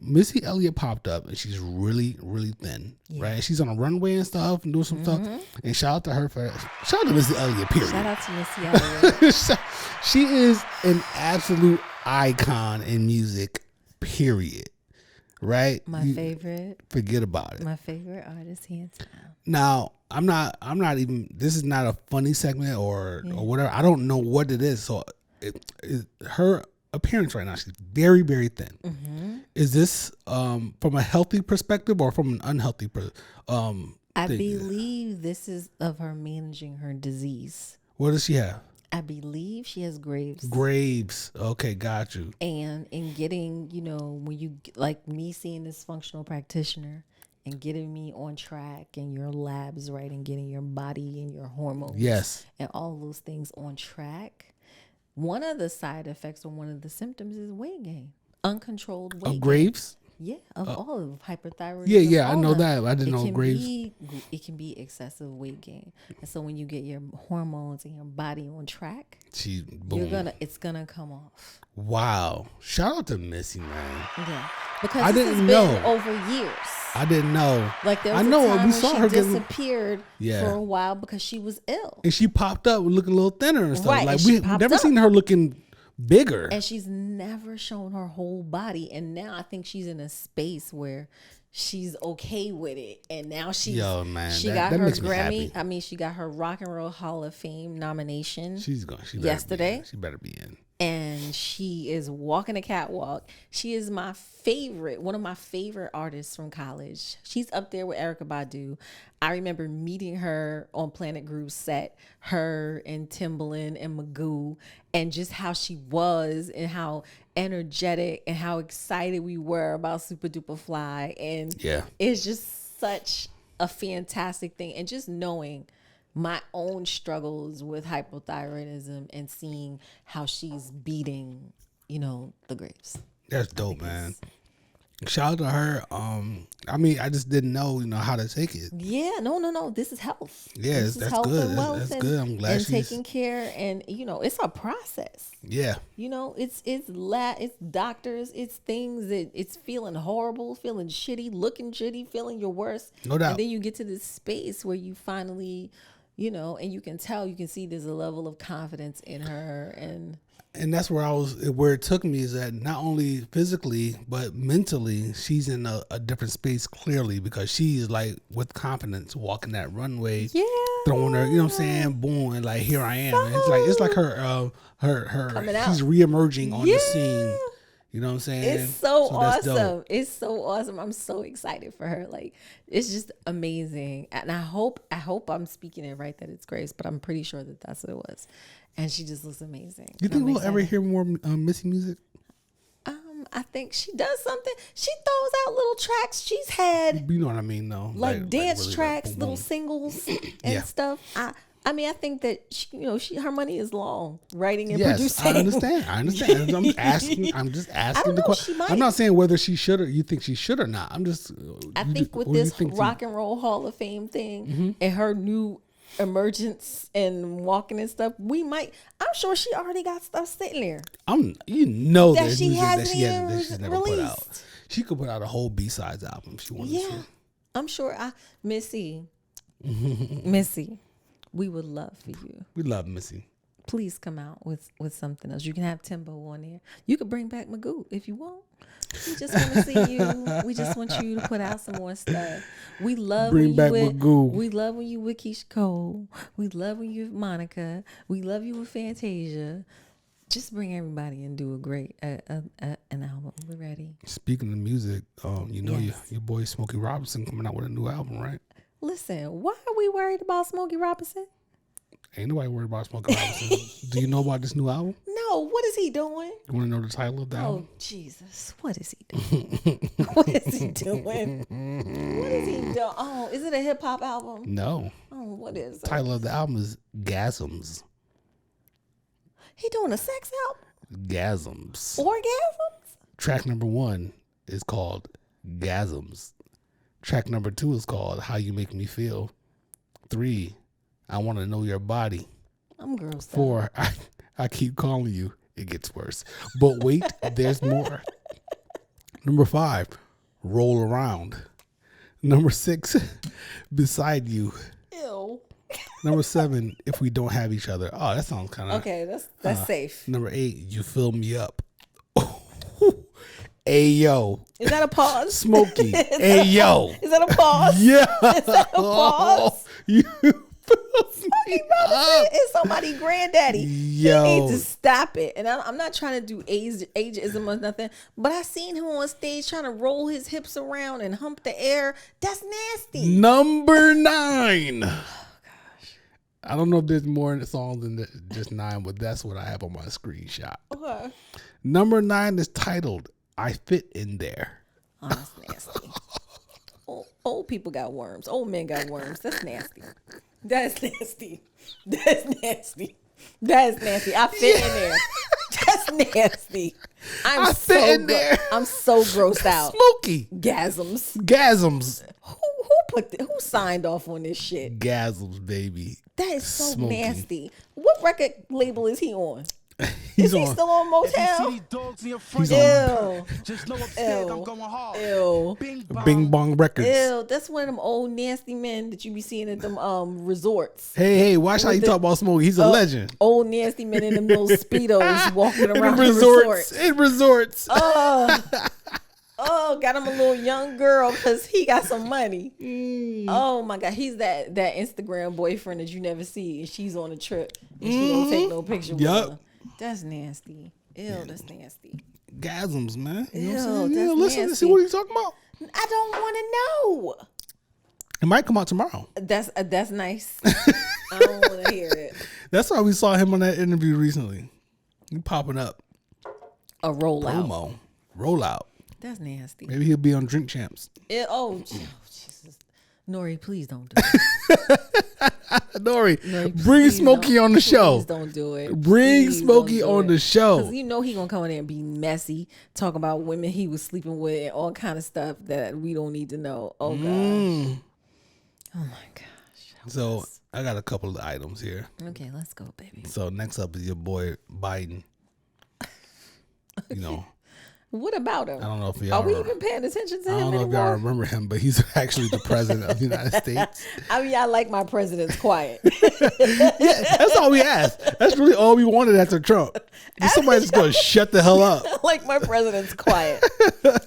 Missy Elliott popped up and she's really, really thin, right? She's on a runway and stuff and doing some stuff. And shout out to her shout out to Missy Elliott, period. Shout out to Missy Elliott. She is an absolute icon in music, period. right? My favorite. Forget about it. My favorite artist, hands down. Now, I'm not even, this is not a funny segment or whatever. I don't know what it is. So her appearance right now, she's very, very thin. Mm-hmm. Is this from a healthy perspective or from an unhealthy I believe this is of her managing her disease. What does she have? I believe she has Graves. Graves. Okay, got you. And in getting, when you, like me seeing this functional practitioner and getting me on track and your labs right and getting your body and your hormones and all those things on track, one of the side effects or one of the symptoms is weight gain. Uncontrolled weight gain. Graves? Yeah, of all of hyperthyroidism. Yeah, I know that. I didn't know Graves. It can be excessive weight gain, and so when you get your hormones and your body on track, it's gonna come off. Wow! Shout out to Missy, man. Yeah, because I didn't know over years. I didn't know. Like there was a time when she disappeared for a while because she was ill, and she popped up looking a little thinner and stuff. Right, like we've never seen her looking bigger, and she's never shown her whole body, and now I think she's in a space where she's okay with it, and now she got her Grammy. I mean, she got her Rock and Roll Hall of Fame nomination. Yesterday. She better be in. And she is walking a catwalk. She is one of my favorite artists from college. She's up there with Erykah Badu. I remember meeting her on Planet Groove's set, her and Timbaland and Magoo, and just how she was and how energetic and how excited we were about Super Duper Fly. And it's just such a fantastic thing. And just knowing my own struggles with hypothyroidism and seeing how she's beating, the Graves. That's dope, man. Shout out to her. I mean, I just didn't know, how to take it. Yeah, no. This is health. Yeah, that's good. That's good. I'm glad she's taking care, and it's a process. Yeah. It's doctors. It's things that it's feeling horrible, feeling shitty, looking shitty, feeling your worst. No doubt. And then you get to this space where you finally, and you can see there's a level of confidence in her, and that's where it took me, is that not only physically but mentally she's in a different space, clearly, because she's like with confidence walking that runway, throwing her, what I'm saying, boom, and like here I am. It's like her she's reemerging on the scene. You know what I'm saying? It's so awesome. It's so awesome. I'm so excited for her. Like, it's just amazing. And I hope I'm speaking it right, that it's Grace, but I'm pretty sure that that's what it was. And she just looks amazing. You think we'll ever hear more Missy music? I think she does something. She throws out little tracks. She's had, you know what I mean, though, like dance really tracks, like, little singles and stuff. I mean, I think that her money is long, writing and producing. I understand. I'm just asking the question. I'm not saying whether she should or you think she should or not. I think with this Rock and Roll Hall of Fame thing and her new emergence and walking and stuff, I'm sure she already got stuff sitting there. That she hasn't never put out. She could put out a whole B-sides album if she wanted to. I'm sure. Missy, we would love for you. We love Missy. Please come out with something else. You can have Timbo on there. You could bring back Magoo if you want. We just want to see you. We just want you to put out some more stuff. We love Magoo. We love when you with Keisha Cole. We love when you with Monica. We love you with Fantasia. Just bring everybody and do a great an album. We're ready. Speaking of music, your boy Smokey Robinson coming out with a new album, right? Listen, why are we worried about Smokey Robinson? Ain't nobody worried about Smokey Robinson. Do you know about this new album? No. What is he doing? You want to know the title of the album? Oh, Jesus. What is he doing? What is he doing? What is he doing? Oh, is it a hip hop album? No. Oh, what is it? The title of the album is Gasms. He doing a sex album? Gasms. Orgasms? Track number 1 is called Gasms. Track number 2 is called How You Make Me Feel. 3, I Want to Know Your Body. I'm grossed 4, I Keep Calling You. It gets worse. But wait, there's more. Number 5, Roll Around. Number 6, Beside You. Ew. Number 7, If We Don't Have Each Other. Oh, that sounds kind of... Okay, that's safe. Number 8, You Fill Me Up. Hey yo. Is that a pause? Smokey. Hey yo. Is that a pause? Yeah. Is that a pause? You Smokey Robinson is somebody's granddaddy. Yo. He needs to stop it. And I'm not trying to do ageism or nothing, but I seen him on stage trying to roll his hips around and hump the air. That's nasty. Number 9. Oh gosh. I don't know if there's more in the songs than just 9, but that's what I have on my screenshot. Okay. Number 9 is titled "I Fit in There." Oh, that's nasty. Old people got worms. Old men got worms. That's nasty. That's nasty. That's nasty. That's nasty. I fit in there. That's nasty. I fit in there. I'm so grossed out. Smokey. Gasms. Who signed off on this shit? Gasms, baby. That is so Smokey. nasty. What record label is he on? Is he still on Motown? Just know upstairs I'm going hard. Ew. Bing Bong Records. Ew. That's one of them old nasty men that you be seeing at them resorts. Hey, watch how you talk about Smokey. He's a legend. Old nasty men in them little Speedos walking around in resorts. In resorts. Oh, got him a little young girl because he got some money. Oh my God, he's that Instagram boyfriend that you never see, and she's on a trip and she don't take no picture with her. That's nasty. Ew, that's nasty. Gasms, man. You know Ew, what I'm saying? that's Listen to nasty. see what he's talking about. I don't want to know. It might come out tomorrow. That's nice. I don't want to hear it. That's why we saw him on that interview recently. He popping up. A rollout. Promo. Rollout. That's nasty. Maybe he'll be on Drink Champs. Oh, Jesus. Nori, please don't do it. Nori, bring Smokey on the show. Please don't do it. Bring Please Smokey don't do on it. the show. Because you know he gonna come in there and be messy, talk about women he was sleeping with and all kind of stuff that we don't need to know. Oh gosh. Oh my gosh. So I got a couple of items here. Okay, let's go, baby. So next up is your boy Biden. You know. What about him? I don't know if y'all are we even paying attention to him I don't know anymore? if y'all remember him, but he's actually the president of the United States. I mean, I like my presidents quiet. Yeah, that's all we asked. That's really all we wanted after Trump. Somebody just gonna shut the hell up. I like my presidents quiet.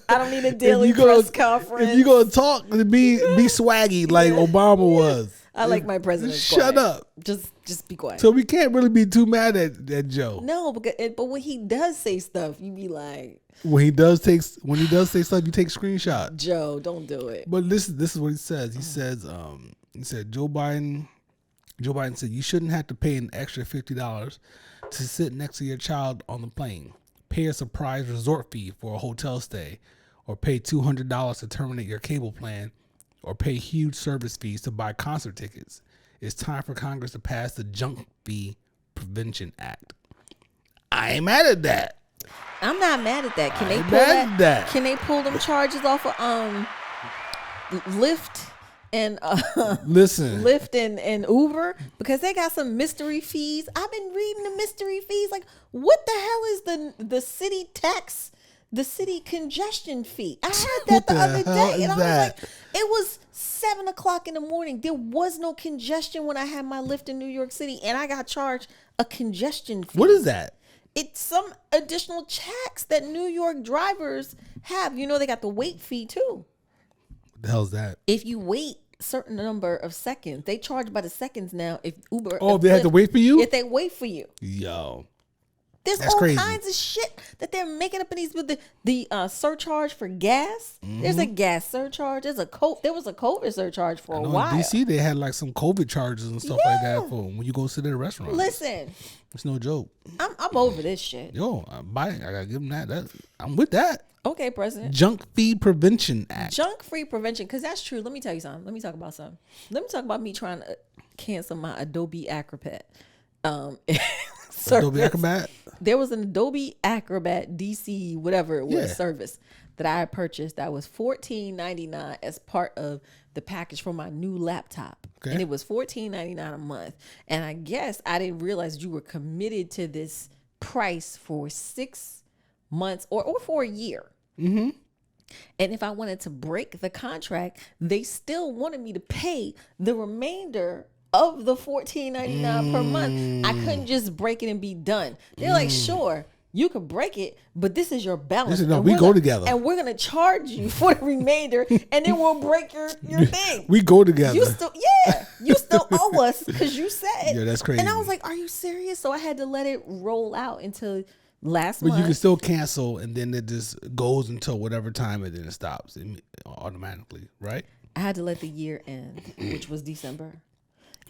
I don't need a daily press conference. If you gonna talk, be swaggy like Obama was. I like my presidents Shut quiet. up. Just be quiet. So we can't really be too mad at Joe. No, but when he does say stuff, you be like, when he does say stuff, you take screenshots. Joe, don't do it. But this is what he says. He said Joe Biden said you shouldn't have to pay an extra $50 to sit next to your child on the plane, pay a surprise resort fee for a hotel stay, or pay $200 to terminate your cable plan, or pay huge service fees to buy concert tickets. It's time for Congress to pass the Junk Fee Prevention Act. I ain't mad at that. I'm not mad at that. Can they pull that? Can they pull them charges off of Lyft and listen, Lyft and Uber, because they got some mystery fees. I've been reading the mystery fees. Like, what the hell is the city tax? The city congestion fee. I heard that the other day, and I was like, it was 7:00 in the morning. There was no congestion when I had my Lyft in New York City, and I got charged a congestion fee. What is that? It's some additional tax that New York drivers have. You know, they got the wait fee too. What the hell's that? If you wait a certain number of seconds, they charge by the seconds now. If Uber, if they have to wait for you? If they wait for you. Yo. There's all kinds of shit that they're making up in these with the surcharge for gas. Mm-hmm. There's a gas surcharge. There was a COVID surcharge for a while. In DC, they had like some COVID charges and stuff like that for when you go sit at a restaurant. Listen, it's no joke. I'm over this shit. Yo, I gotta give them that. I'm with that. Okay, President. Junk Fee Prevention Act. Junk Free Prevention, because that's true. Let me tell you something. Let me talk about something. Let me talk about me trying to cancel my Adobe Acrobat. Adobe Acrobat? There was an Adobe Acrobat DC, whatever it was, service that I had purchased that was $14.99 as part of the package for my new laptop. Okay. And it was $14.99 a month. And I guess I didn't realize you were committed to this price for 6 months or for a year. Mm-hmm. And if I wanted to break the contract, they still wanted me to pay the remainder of the $14.99 per month. I couldn't just break it and be done. They're like, sure, You could break it, but this is your balance. No, we go together. And we're going to charge you for the remainder, and then we'll break your thing. We go together. You still owe us because you said. Yeah, that's crazy. And I was like, are you serious? So I had to let it roll out until last month. But you can still cancel, and then it just goes until whatever time, and then it stops automatically, right? I had to let the year end, which was December.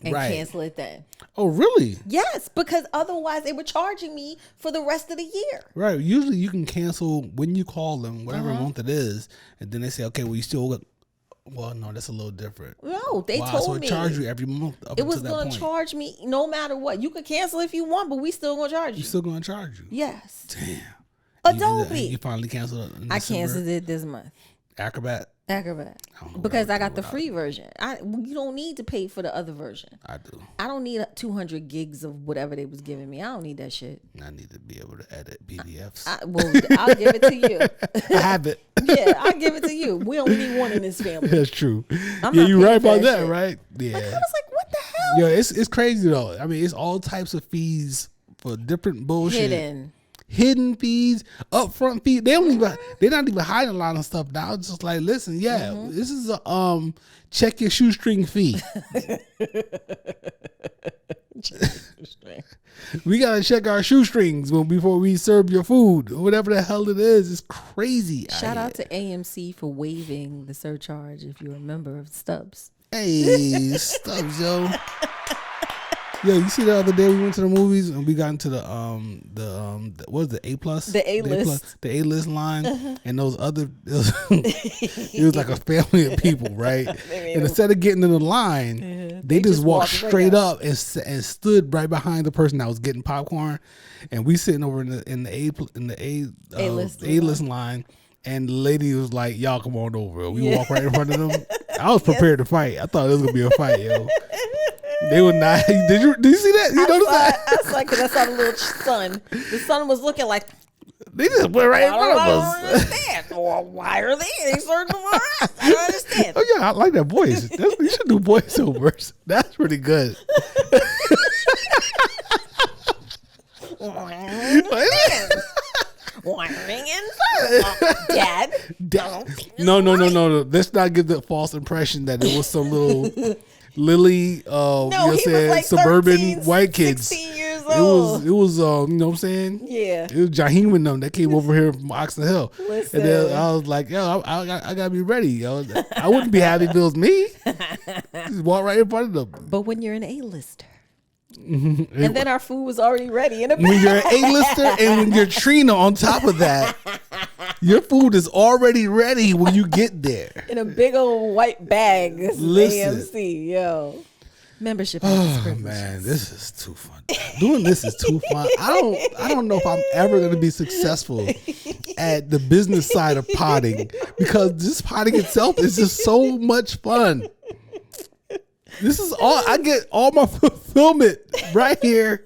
And cancel it then. Oh, really? Yes, because otherwise they were charging me for the rest of the year. Right. Usually you can cancel when you call them, whatever month it is, and then they say, okay, well, you still got... Well, no, that's a little different. No, they told me. So it charge you every month up it was until that going to charge me no matter what. You could cancel if you want, but we still going to charge you. You're still going to charge you? Damn. Yes. Adobe. You finally canceled it in I December? canceled it this month. Acrobat? Because I got the free version. You don't need to pay for the other version. I do. I don't need 200 gigs of whatever they was giving me. I don't need that shit. I need to be able to edit PDFs. I'll give it to you. I have it. Yeah, I'll give it to you. We only need one in this family. That's true. You're right about that, right? Yeah. Like, I was like, what the hell? Yeah, it's crazy though. I mean, it's all types of fees for different bullshit. Hidden fees, upfront fees. They're not even hiding a lot of stuff now. It's just like, listen, this is a check your shoestring fee. We gotta check our shoestrings before we serve your food. Whatever the hell it is, it's crazy. Shout out to AMC for waiving the surcharge if you're a member of Stubbs. Hey, Stubbs, yo. Yo, you see the other day we went to the movies and we got into the what was the A+? The A-list. The A-list line. And those other it was like a family of people, right? And instead of getting in the line, they just walked straight up and stood right behind the person that was getting popcorn. And we sitting over in the A-list line. And the lady was like, y'all come on over. We walk right in front of them. I was prepared to fight. I thought it was gonna be a fight, yo. They were not. Did you see that? You notice that? I saw because I saw the little son. The son was looking like they just went right in front of us. I don't understand. Well, why are they searching for us? I don't understand. Oh yeah, I like that voice. You should do voiceovers. That's pretty good. Dad. No. Let's not give the false impression that it was some little Lily, like suburban 13, white kids. 16 years old. It was, you know what I'm saying? Yeah. It was Jaheim and them that came over here from Oxon Hill. Listen. And then I was like, yo, I gotta be ready, yo. I wouldn't be happy if it was me. Just walk right in front of them. But when you're an A-lister. Mm-hmm. And then our food was already ready in a bag. When you're an A-lister and when you're Trina on top of that, your food is already ready when you get there. In a big old white bag. This is AMC, yo. Membership. Oh man, this is too fun. Doing this is too fun. I don't know if I'm ever going to be successful at the business side of potting because this potting itself is just so much fun. This is all I get. All my fulfillment right here.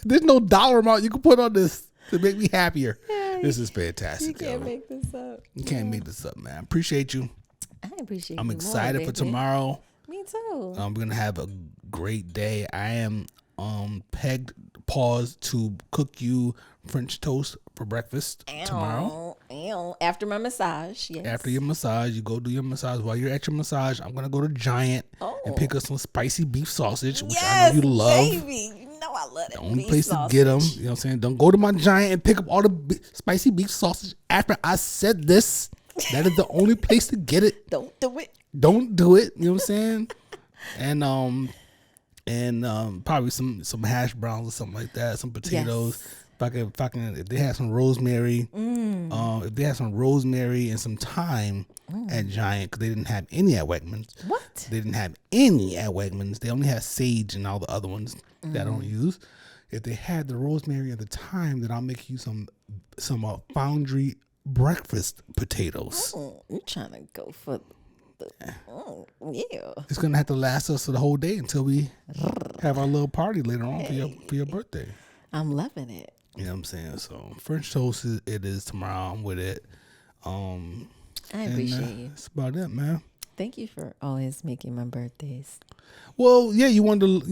There's no dollar amount you can put on this to make me happier. Yeah, this is fantastic. You can't make this up. You can't make this up, man. Appreciate you. I appreciate you. I'm excited for tomorrow. Me too. We're gonna have a great day. I am paused to cook you French toast for breakfast tomorrow. After my massage, yes. After your massage, you go do your massage. While you're at your massage, I'm gonna go to Giant and pick up some spicy beef sausage, which I know you love. Baby. You know I love it. The only place to get them. You know what I'm saying? Don't go to my Giant and pick up all the spicy beef sausage after I said this. That is the only place to get it. Don't do it. Don't do it. You know what I'm saying? And probably some hash browns or something like that. Some potatoes. Yes. If they have some rosemary, if they have some rosemary and some thyme at Giant, because they didn't have any at Wegmans. What? They didn't have any at Wegmans. They only have sage and all the other ones that I don't use. If they had the rosemary and the thyme, then I'll make you some Foundry breakfast potatoes. You're trying to go for yeah. It's gonna have to last us for the whole day until we have our little party later on for your birthday. I'm loving it. You know what I'm saying? So French toast it is tomorrow. I'm with it. I appreciate you. That's about it, man. Thank you for always making my birthdays. Well, yeah, you wanted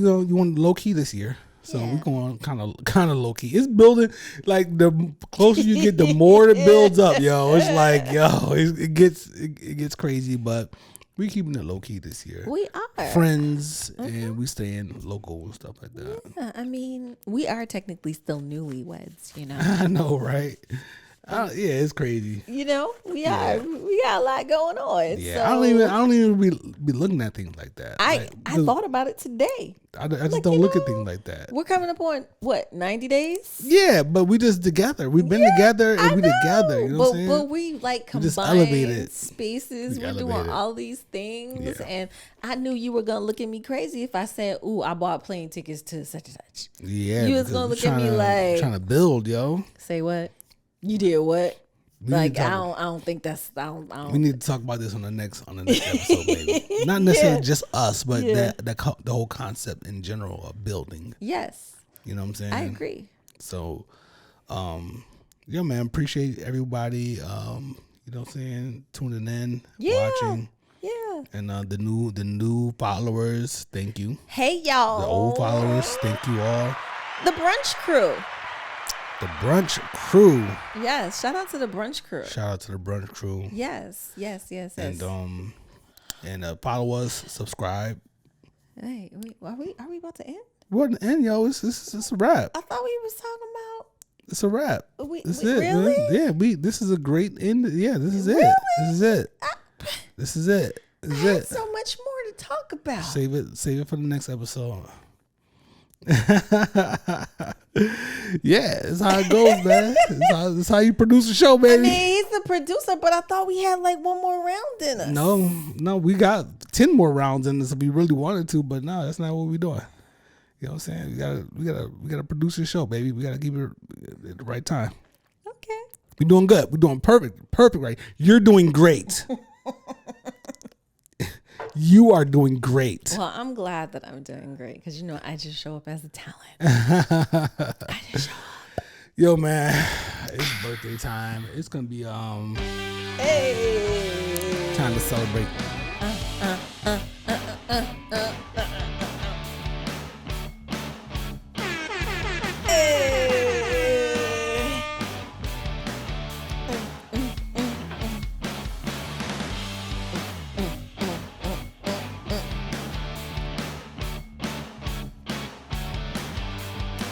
low key this year. So we're going kind of low key. It's building, like the closer you get, the more it builds up, yo. It's like, yo, it gets crazy, but we keeping it low key this year. We are friends, and we staying local and stuff like that. Yeah, I mean, we are technically still newlyweds, you know. I know, right? Yeah, it's crazy. You know, we are. We got a lot going on. Yeah, so I don't even be looking at things like that. I thought about it today. I just don't look at things like that. We're coming up on what, 90 days? Yeah, but we just together. We've been together and we together. You know what I'm saying? But we like combined spaces. We're doing all these things, and I knew you were gonna look at me crazy if I said, "Ooh, I bought plane tickets to such and such." Yeah, you was gonna look at me like trying to build, yo. Say what? You did what? Like I don't think that's I don't. We need to talk about this on the next episode, maybe. Not necessarily just us, but the whole concept in general of building. Yes. You know what I'm saying? I agree. So, yeah, man, appreciate everybody. You know what I'm saying? Tuning in, watching. Yeah. And the new followers, thank you. Hey y'all. The old followers, thank you all. The Brunch crew. The Brunch crew. Yes, shout out to the Brunch crew. Shout out to the Brunch crew. Yes. And follow us, subscribe. Hey, are we about to end? What an end, yo? It's a wrap. I thought we was talking about. It's a wrap. This is it, really? man. Yeah, this is a great end. Yeah, this is really? it. This is it. This is it. This is I had it. so much more to talk about. Save it for the next episode. Yeah, it's how it goes, man. It's how you produce a show, baby. I mean, he's the producer, but I thought we had like one more round in us. No, we got 10 more rounds in us if we really wanted to, but no, that's not what we're doing. You know what I'm saying? We gotta produce a show, baby. We gotta keep it at the right time. Okay. We're doing good. We're doing perfect right. You're doing great. You are doing great. Well, I'm glad that I'm doing great because, you know, I just show up as a talent. I just show up. Yo, man, it's birthday time. It's going to be hey, time to celebrate.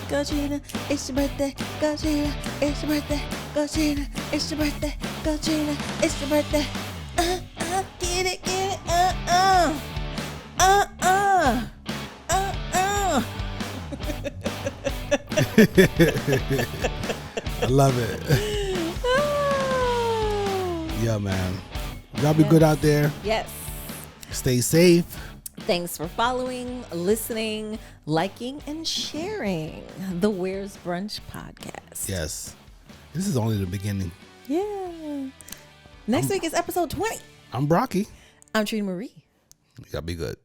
Go Trina, it's your birthday. Go Trina, it's your birthday. Go Trina, it's your birthday. Go Trina, it's your birthday. Get it, I love it. Yeah, man. Y'all be good out there. Yes. Stay safe. Thanks for following, listening, liking, and sharing the Where's Brunch podcast. Yes. This is only the beginning. Yeah. Next week is episode 20. I'm Brocky. I'm Trina Marie. Y'all be good.